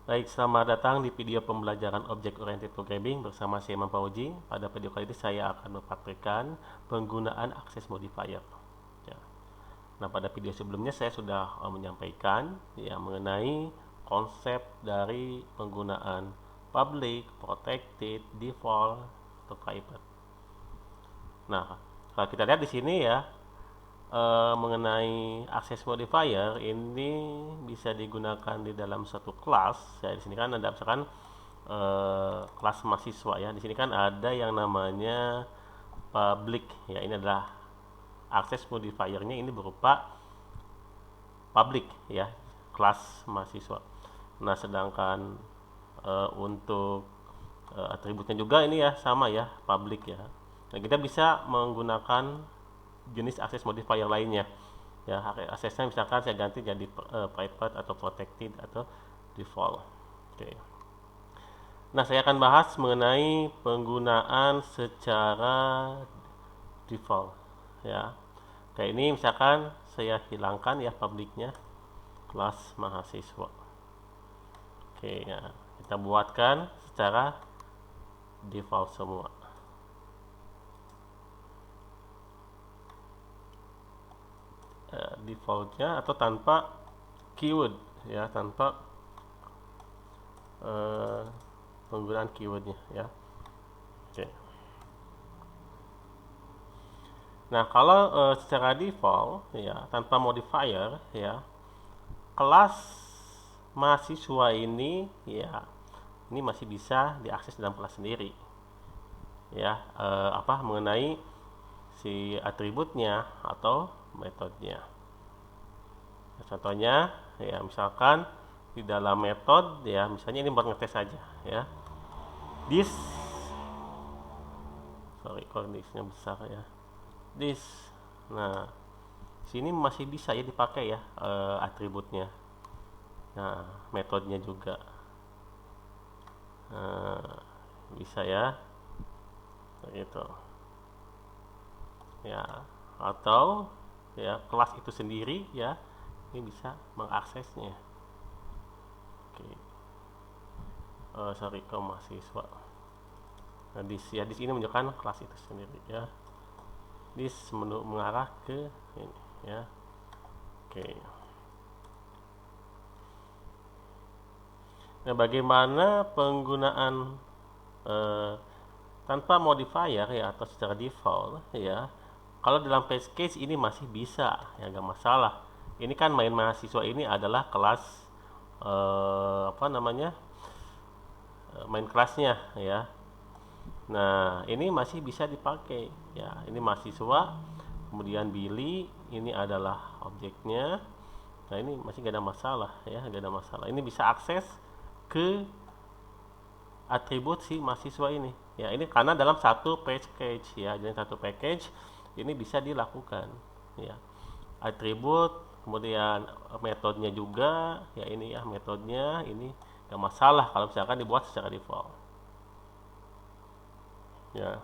Baik, selamat datang di video pembelajaran Object Oriented Programming bersama saya Imam Fauzi. Pada video kali ini saya akan mempraktikkan penggunaan access modifier. Ya. Nah, pada video sebelumnya saya sudah menyampaikan ya mengenai konsep dari penggunaan public, protected, default, atau private. Nah, kalau kita lihat di sini ya, mengenai access modifier ini bisa digunakan di dalam satu kelas. Ya, di sini kan ada misalkan kelas mahasiswa ya. Di sini kan ada yang namanya public ya. Ini adalah access modifiernya ini berupa public ya, kelas mahasiswa. Nah, sedangkan untuk atributnya juga ini ya sama ya, public ya. Nah, kita bisa menggunakan jenis access modifier lainnya ya. Aksesnya misalkan saya ganti jadi private atau protected atau default. Oke. Nah, saya akan bahas mengenai penggunaan secara default ya. Kayak ini misalkan saya hilangkan ya publiknya, kelas mahasiswa. Oke ya, kita buatkan secara default semua. Defaultnya atau tanpa keyword ya, tanpa penggunaan keywordnya ya. Oke. Nah, kalau secara default ya tanpa modifier ya, kelas mahasiswa ini ya ini masih bisa diakses dalam kelas sendiri ya, mengenai si atributnya atau metodenya. Contohnya ya misalkan di dalam metode ya, misalnya ini buat ngetes saja ya, this, sorry kondisinya besar ya, this. Nah, sini masih bisa ya dipakai ya atributnya. Nah, metodenya juga bisa ya, gitu ya. Atau ya kelas itu sendiri ya, ini bisa mengaksesnya. Oke. Sorry, ke mahasiswa. Nah, di sini menunjukkan kelas itu sendiri ya. This mengarah ke ini ya. Oke. Nah, bagaimana penggunaan tanpa modifier ya atau secara default ya? Kalau dalam package ini masih bisa ya, nggak masalah. Ini kan main mahasiswa ini adalah kelas main kelasnya ya. Nah, ini masih bisa dipakai ya. Ini mahasiswa, kemudian Billy, ini adalah objeknya. Nah, ini masih gak ada masalah ya, gak ada masalah. Ini bisa akses ke atribut si mahasiswa ini. Ya, ini karena dalam satu package ya. Jadi satu package ini bisa dilakukan ya. Atribut, kemudian metodenya juga ya, ini ya metodenya ini gak masalah kalau misalkan dibuat secara default. Ya.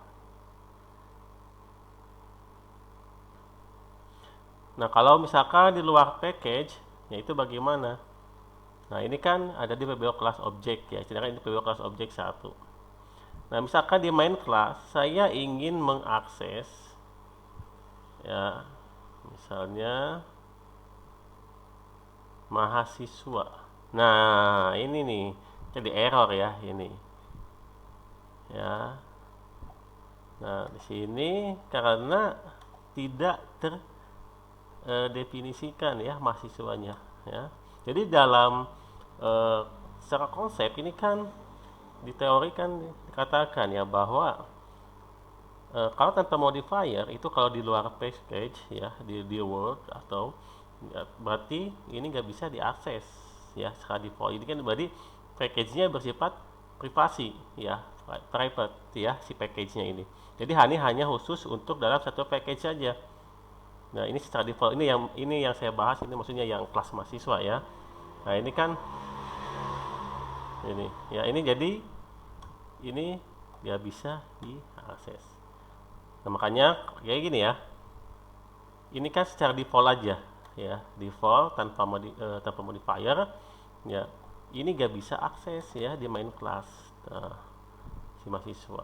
Nah, kalau misalkan di luar package, yaitu bagaimana? Nah, ini kan ada di PBO kelas objek ya, sedangkan ini PBO kelas objek 1. Nah, misalkan di main class saya ingin mengakses ya, misalnya mahasiswa. Nah, ini nih, jadi error ya ini. Ya. Nah, di sini karena tidak terdefinisikan ya mahasiswanya ya. Jadi dalam secara konsep ini kan di teori kan dikatakan ya bahwa kalau tanpa modifier itu kalau di luar package ya, di Word atau ya, berarti ini nggak bisa diakses ya secara default. Ini kan berarti package-nya bersifat privasi ya, private ya si package-nya ini. Jadi hanya khusus untuk dalam satu package saja. Nah, ini secara default ini yang saya bahas ini maksudnya yang kelas mahasiswa ya. Nah, ini kan ini ya, ini jadi ini nggak bisa diakses. Nah, makanya kayak gini ya, ini kan secara default aja ya, default tanpa modifier ya. ini gak bisa akses ya di main class si mahasiswa.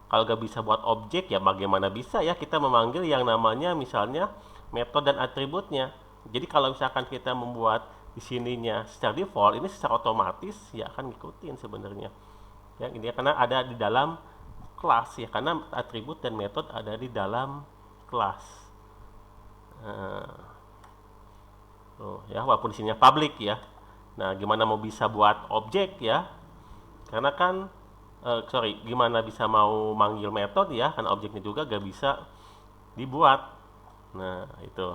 Kalau gak bisa buat objek, ya bagaimana bisa ya kita memanggil yang namanya misalnya metode dan atributnya. Jadi kalau misalkan kita membuat di sininya secara default, ini secara otomatis ya akan ngikutin sebenarnya. Ya, ini karena ada di dalam kelas ya, karena atribut dan metode ada di dalam kelas. Ya, walaupun di sininya public ya. Nah, gimana mau bisa buat objek ya? Karena kan gimana bisa mau manggil metode ya? Karena objeknya juga gak bisa dibuat. Nah, itu.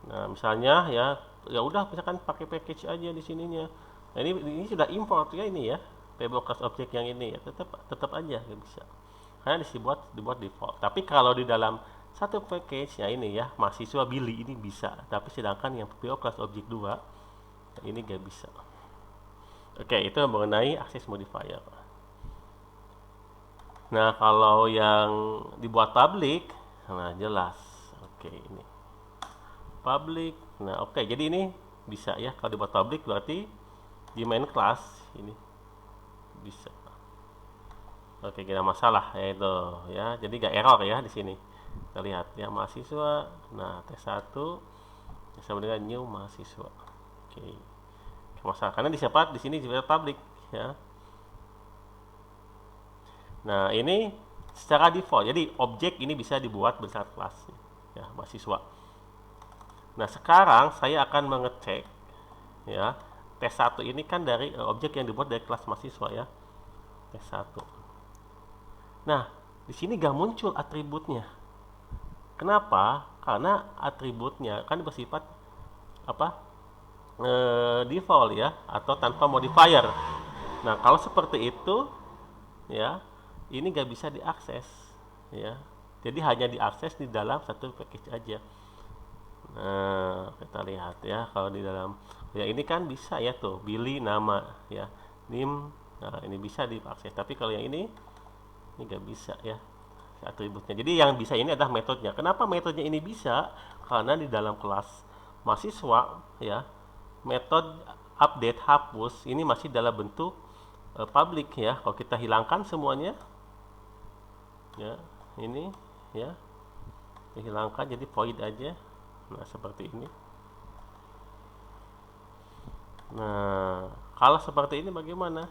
Nah, misalnya ya udah misalkan pakai package aja di sininya. Nah, ini sudah import ya ini ya. Table class object yang ini ya, tetap aja nggak bisa. Karena dibuat default. Tapi kalau di dalam satu package ya ini ya, mahasiswa Billy ini bisa. Tapi sedangkan yang table class object 2 ini nggak bisa. Oke, itu mengenai access modifier. Nah, kalau yang dibuat public, nah jelas. Oke, ini public. Nah, oke, jadi ini bisa ya kalau dibuat public berarti di main class ini bisa. Oke, gak ada masalah ya itu ya. Jadi gak error ya di sini. Kita lihat ya mahasiswa. Nah, T1 sama dengan new mahasiswa. Oke. Masalah karena di sini juga public ya. Nah, ini secara default. Jadi objek ini bisa dibuat besar kelas ya, mahasiswa. Nah, sekarang saya akan mengecek ya. T1 ini kan dari objek yang dibuat dari kelas mahasiswa ya. T1. Nah, di sini gak muncul atributnya. Kenapa? Karena atributnya kan bersifat apa? Default ya, atau tanpa modifier. Nah, kalau seperti itu ya, ini gak bisa diakses ya. Jadi hanya diakses di dalam satu package aja. Nah, kita lihat ya kalau di dalam ya ini kan bisa ya tuh Billy nama ya, nim. Nah, ini bisa diakses. Tapi kalau yang ini nggak bisa ya atributnya. Jadi yang bisa ini adalah metodenya. Kenapa metodenya ini bisa? Karena di dalam kelas mahasiswa ya, metode update hapus ini masih dalam bentuk public ya. Kalau kita hilangkan semuanya ya, ini ya dihilangkan jadi void aja. Nah, seperti ini. Nah, kalau seperti ini bagaimana?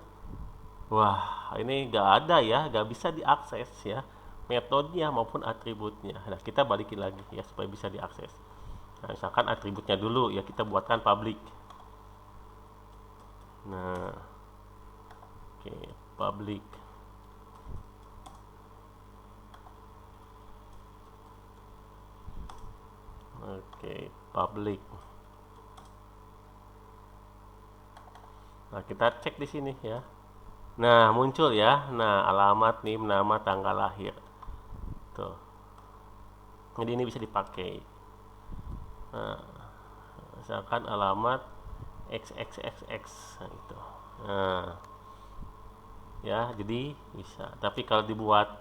Wah, ini nggak ada ya, nggak bisa diakses ya, metodenya maupun atributnya. Nah, kita balikin lagi ya supaya bisa diakses. Nah, misalkan atributnya dulu ya kita buatkan public. Nah, oke, public. Oke, public. Nah, kita cek di sini ya. Nah, muncul ya. Nah, alamat, NIM, nama, tanggal lahir. Tuh. Jadi ini bisa dipakai. Nah, misalkan alamat XXXX nah, itu. Nah, ya, jadi bisa. Tapi kalau dibuat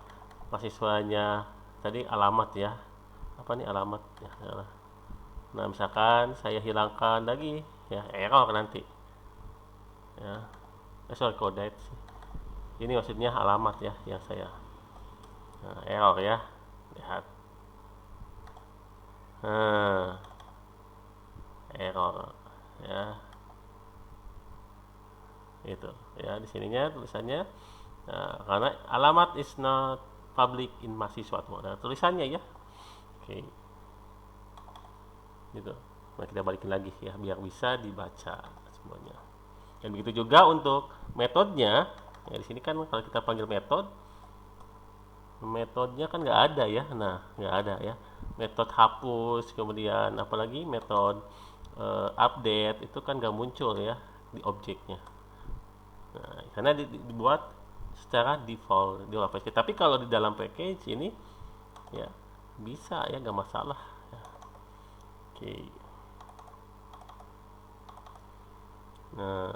mahasiswanya tadi alamat ya. Apa nih alamat ya? Nah, misalkan saya hilangkan lagi ya, error nanti. Ya. Sorry, code sih. Ini maksudnya alamat ya yang saya error ya, lihat error ya, itu ya di sininya tulisannya karena alamat is not public in mahasiswa tuh ada tulisannya ya. Oke, gitu. Nah, kita balikin lagi ya biar bisa dibaca semuanya. Dan begitu juga untuk metodenya ya, di sini kan kalau kita panggil metodenya kan nggak ada ya. Nah, nggak ada ya, metode hapus, kemudian apalagi metode update itu kan nggak muncul ya di objeknya. Nah, karena dibuat secara default di luar package. Tapi kalau di dalam package ini ya bisa ya, nggak masalah ya. Oke. Nah,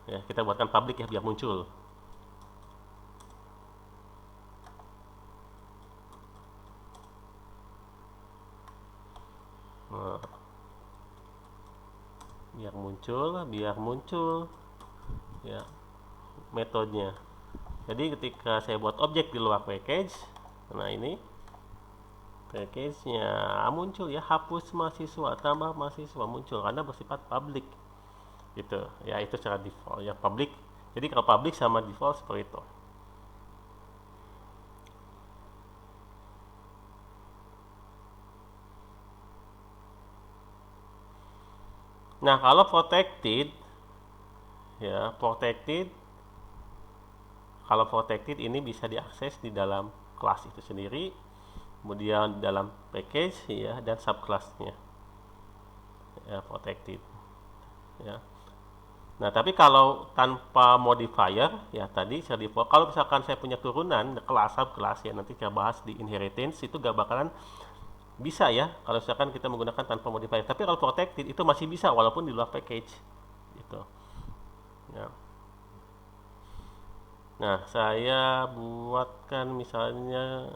ya kita buatkan public ya biar muncul. Nah, biar muncul ya metodenya. Jadi ketika saya buat objek di luar package, nah ini package-nya muncul ya, hapus mahasiswa, tambah mahasiswa, muncul karena bersifat public gitu ya. Itu secara default ya, public. Jadi kalau public sama default seperti itu. Nah, kalau protected ya, kalau protected ini bisa diakses di dalam kelas itu sendiri, kemudian dalam package ya, dan subclassnya ya, protected ya. Nah, tapi kalau tanpa modifier ya, tadi saya default. Kalau misalkan saya punya turunan kelas subclass ya, nanti kita bahas di inheritance, itu gak bakalan bisa ya kalau misalkan kita menggunakan tanpa modifier. Tapi kalau protected itu masih bisa walaupun di luar package gitu ya. Nah, saya buatkan misalnya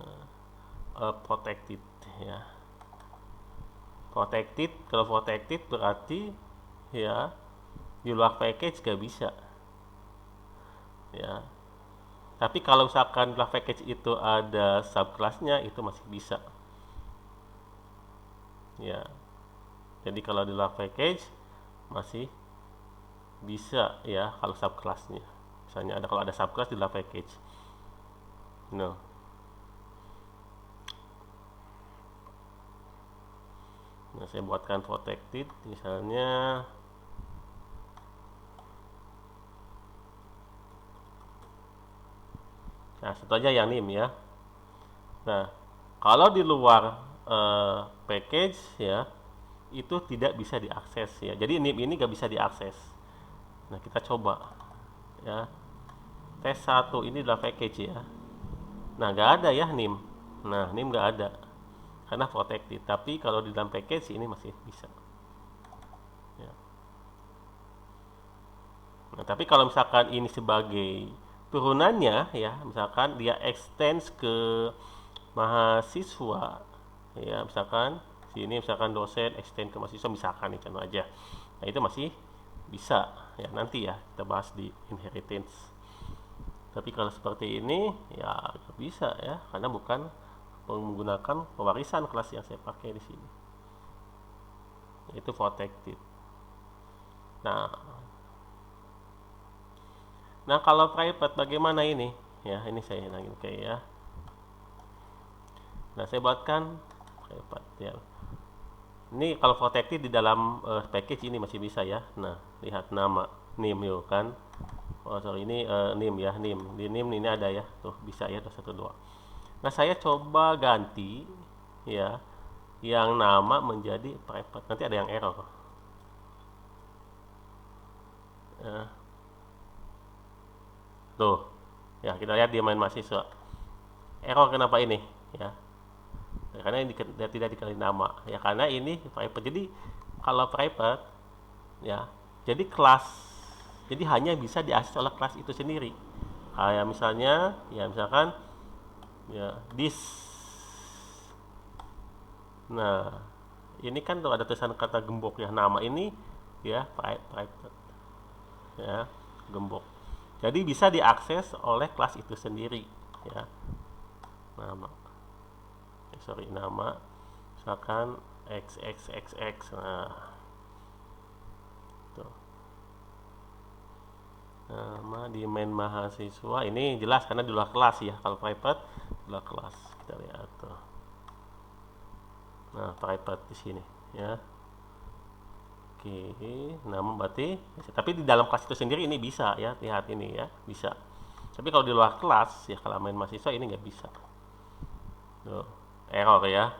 protected ya. Kalau protected berarti ya di luar package gak bisa ya. Tapi kalau misalkan di luar package itu ada subclassnya, itu masih bisa ya. Jadi kalau di luar package masih bisa ya kalau subclassnya. Misalnya kalau ada subclass di luar package. No. Nah, saya buatkan protected misalnya. Nah, itu aja yang nim ya. Nah, kalau di luar package ya, itu tidak bisa diakses ya. Jadi nim ini gak bisa diakses. Nah, kita coba ya. Tes 1 ini adalah package ya. Nah, gak ada ya nim. Nah, nim gak ada karena protected. Tapi kalau di dalam package ini masih bisa ya. Nah, tapi kalau misalkan ini sebagai turunannya ya, misalkan dia extends ke mahasiswa ya, misalkan sini misalkan dosen extend ke mahasiswa misalkan, ini contoh aja. Nah, itu masih bisa ya, nanti ya kita bahas di inheritance. Tapi kalau seperti ini ya nggak bisa ya, karena bukan menggunakan pewarisan kelas yang saya pakai di sini. Itu protected. Nah, kalau private bagaimana ini? Ya, ini saya hilangin kayak ya. Nah, saya buatkan private ya. Ini kalau protected di dalam package ini masih bisa ya. Nah, lihat nama name yuk kan. Oh sorry, ini name ya, name. Di name ini ada ya, tuh bisa ya, 212. Nah, saya coba ganti ya, yang nama menjadi private. Nanti ada yang error. Tuh, ya kita lihat dia main mahasiswa. Error kenapa ini? Ya, karena ini tidak dikali nama. Ya karena ini private. Jadi kalau private, ya, jadi kelas, jadi hanya bisa diakses oleh kelas itu sendiri. Kayak misalnya, ya misalkan, ya this. Nah, ini kan tuh ada tulisan kata gembok ya, nama ini ya private ya, gembok. Jadi bisa diakses oleh kelas itu sendiri ya. Nama, nama misalkan xxxx. Nah, tuh nama di main mahasiswa ini jelas karena di luar kelas ya. Kalau private di luar kelas, kita lihat tuh. Nah, private di sini ya. Oke, nama berarti, tapi di dalam kelas itu sendiri ini bisa ya, lihat ini ya, bisa. Tapi kalau di luar kelas ya, kalau main mahasiswa ini nggak bisa. Tuh, error ya.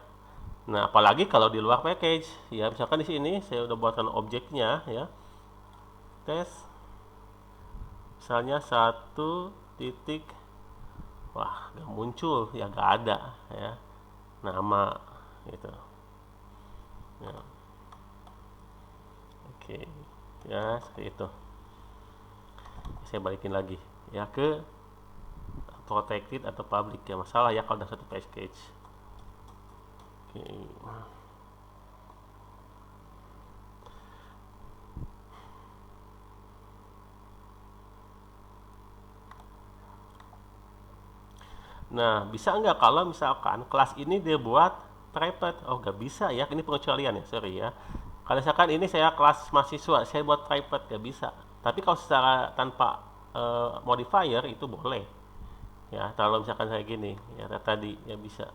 Nah, apalagi kalau di luar package ya, misalkan di sini saya udah buatkan objeknya ya, tes, misalnya 1 titik, wah nggak muncul ya, nggak ada ya nama gitu ya. Oke ya, seperti itu. Saya balikin lagi ya ke protected atau public ya, masalah ya kalau udah satu package. Oke. Nah, bisa nggak kalau misalkan kelas ini dia buat private? Oh, nggak bisa ya, ini pengecualian ya, sorry ya. Kalau misalkan ini saya kelas mahasiswa, saya buat private, nggak bisa. Tapi kalau secara tanpa modifier itu boleh. Ya, kalau misalkan saya gini, ya tadi ya bisa.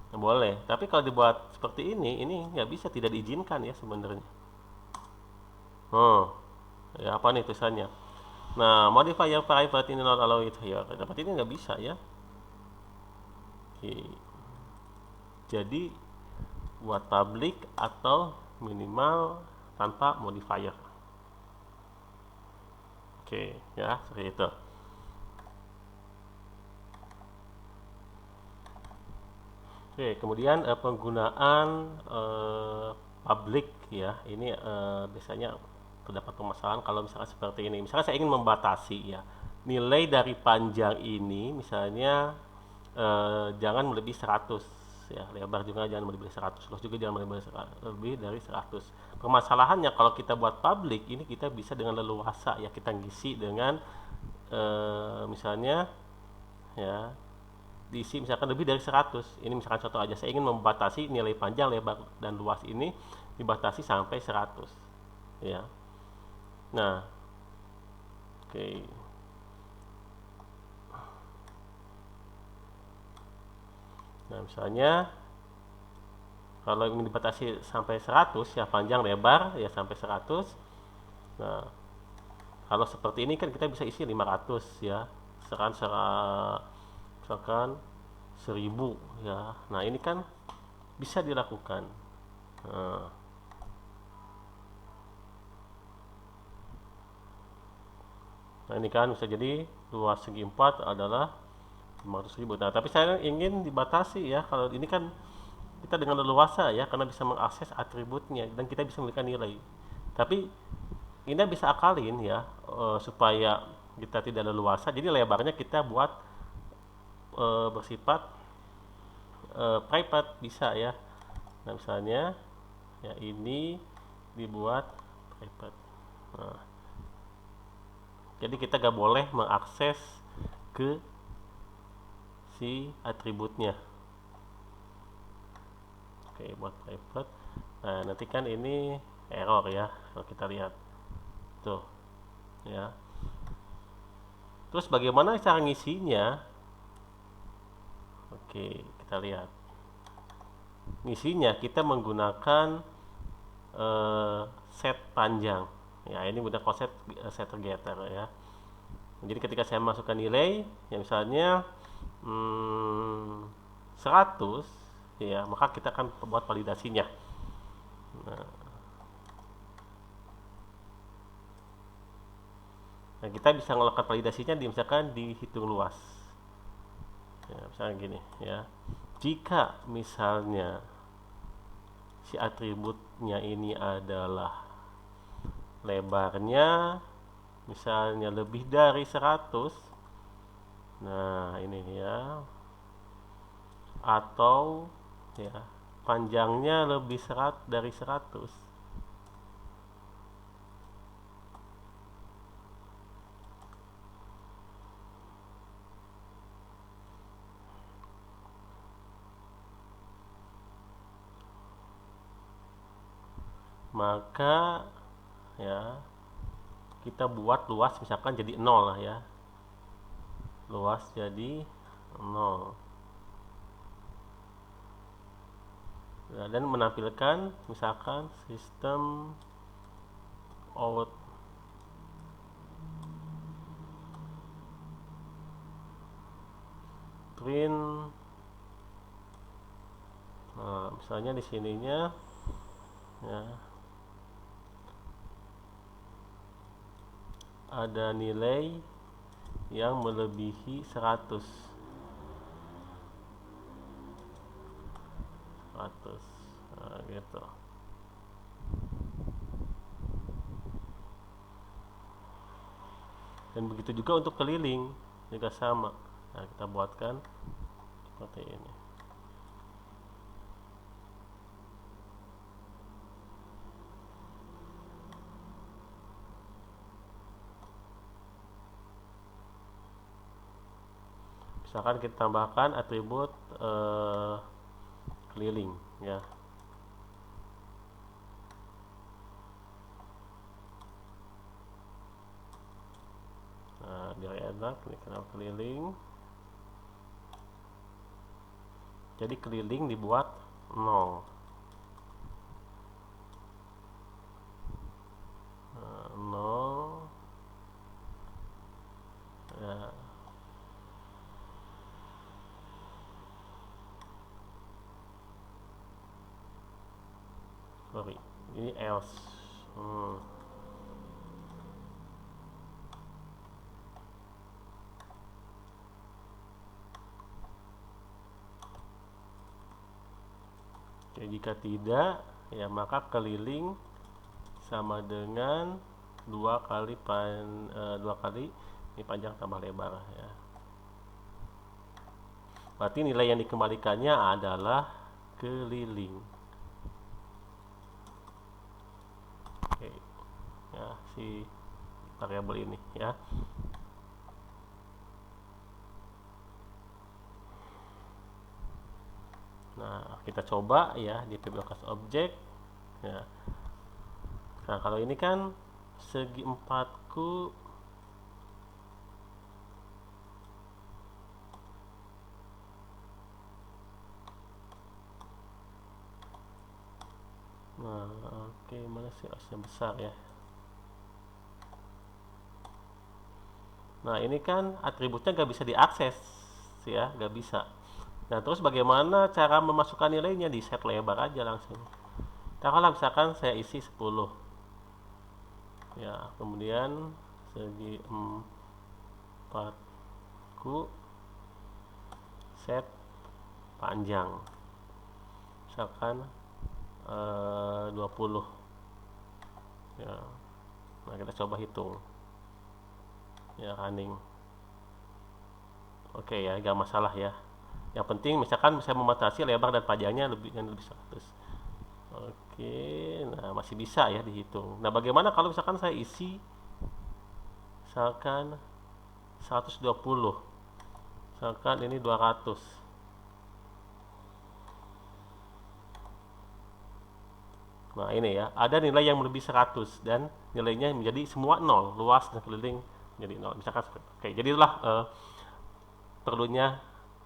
Ya, boleh. Tapi kalau dibuat seperti ini nggak bisa, tidak diizinkan ya sebenarnya. Oh, ya apa nih tulisannya? Nah, modifier private ini not allowed here. Dapat ini nggak bisa ya. Oke. Jadi buat public atau minimal tanpa modifier. Oke, ya seperti itu. Oke, kemudian penggunaan public ya. Ini biasanya terdapat permasalahan kalau misalkan seperti ini. Misalkan saya ingin membatasi ya nilai dari panjang ini, misalnya jangan melebihi 100 ya, lebar juga jangan melebihi 100, luas juga jangan melebihi lebih dari 100. Permasalahannya kalau kita buat public ini kita bisa dengan leluasa ya, kita ngisi dengan misalnya ya diisi misalkan lebih dari 100. Ini misalkan contoh aja, saya ingin membatasi nilai panjang, lebar dan luas ini dibatasi sampai 100 ya. Nah, oke. Nah, misalnya kalau ingin dibatasi sampai 100 ya, panjang lebar ya sampai 100. Nah, kalau seperti ini kan kita bisa isi 500 ya. Misalkan 1000 ya. Nah, ini kan bisa dilakukan. Nah, ini kan bisa jadi luas segi 4 adalah 500.000. Nah, tapi saya ingin dibatasi ya. Kalau ini kan kita dengan leluasa ya, karena bisa mengakses atributnya dan kita bisa memberikan nilai. Tapi ini bisa akalin ya, supaya kita tidak leluasa. Jadi lebarnya kita buat bersifat private bisa ya. Nah, misalnya ya ini dibuat private. Nah, jadi kita gak boleh mengakses ke si atributnya. Oke, buat private. Nah, nanti kan ini error ya kalau kita lihat tuh ya. Terus bagaimana cara ngisinya? Oke, kita lihat ngisinya kita menggunakan set panjang ya. Ini udah konsep set getter ya. Jadi ketika saya masukkan nilai ya, misalnya 100 ya, maka kita akan buat validasinya. Nah, kita bisa melakukan validasinya misalkan dihitung luas ya, misalnya gini ya, jika misalnya si atributnya ini adalah lebarnya misalnya lebih dari 100, nah ini ya, atau ya panjangnya lebih dari 100, maka ya kita buat luas misalkan jadi 0 lah ya, luas jadi 0 ya, dan menampilkan misalkan sistem out print. Nah, misalnya di sininya ya ada nilai yang melebihi 100. Nah, gitu. Dan begitu juga untuk keliling juga sama. Nah, kita buatkan seperti ini. Misalkan kita tambahkan atribut keliling ya. Nah, biar enak, ini kenal keliling. Jadi keliling dibuat 0. 0 ya. Sorry, ini else. Oke, jika tidak, ya maka keliling sama dengan 2 kali ini panjang tambah lebar ya. Berarti nilai yang dikembalikannya adalah keliling. Oke, ya si variabel ini ya. Nah, kita coba ya di pblokas objek ya. Nah, kalau ini kan segi 4-ku nah, oke, mana sih asnya besar ya. Nah, ini kan atributnya nggak bisa diakses ya, nggak bisa. Nah, terus bagaimana cara memasukkan nilainya? Di set lebar aja langsung. Taruhlah misalkan saya isi 10 ya, kemudian segi 4-ku set panjang misalkan 20 ya. Nah, kita coba hitung ya, running. Oke ya, gak masalah ya. Yang penting misalkan saya membatasi lebar dan panjangnya lebih 100. Oke, nah masih bisa ya dihitung. Nah, bagaimana kalau misalkan saya isi misalkan 120, misalkan ini 200. Nah, ini ya, ada nilai yang lebih 100 dan nilainya menjadi semua 0, luas dan keliling menjadi 0. Misalkan oke, jadi itulah perlunya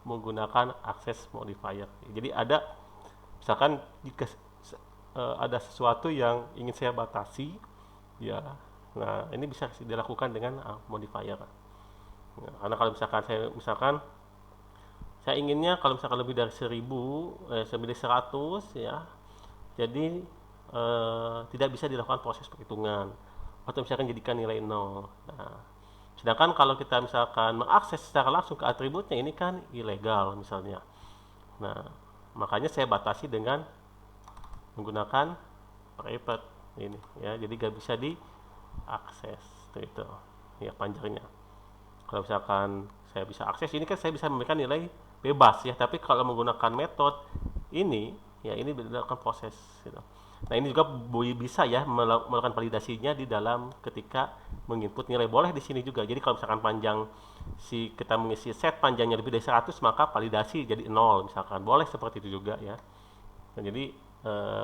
menggunakan access modifier. Jadi ada misalkan jika ada sesuatu yang ingin saya batasi ya, nah ini bisa dilakukan dengan modifier. Nah, karena kalau saya inginnya kalau misalkan lebih dari 100 ya, jadi tidak bisa dilakukan proses perhitungan atau misalkan jadikan nilai 0. Nah, sedangkan kalau kita misalkan mengakses secara langsung ke atributnya, ini kan ilegal misalnya. Nah, makanya saya batasi dengan menggunakan private ini ya, jadi gak bisa diakses itu ya panjangnya. Kalau misalkan saya bisa akses, ini kan saya bisa memberikan nilai bebas ya, tapi kalau menggunakan metode ini ya, ini dilakukan proses gitu. Nah, ini juga bisa ya melakukan validasinya di dalam ketika menginput nilai. Boleh di sini juga. Jadi kalau misalkan panjang kita mengisi set panjangnya lebih dari 100, maka validasi jadi 0 misalkan. Boleh seperti itu juga ya. Nah, jadi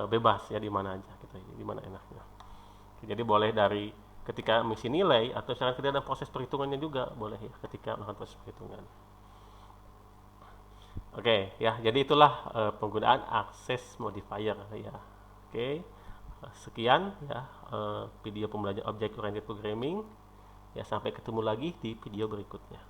bebas ya, di mana aja gitu, di mana enaknya. Jadi boleh dari ketika mengisi nilai atau misalkan kita ada proses perhitungannya juga boleh ya, ketika melakukan proses perhitungan. Oke ya, jadi itulah penggunaan access modifier ya. Oke, sekian ya video pembelajaran object oriented programming ya, sampai ketemu lagi di video berikutnya.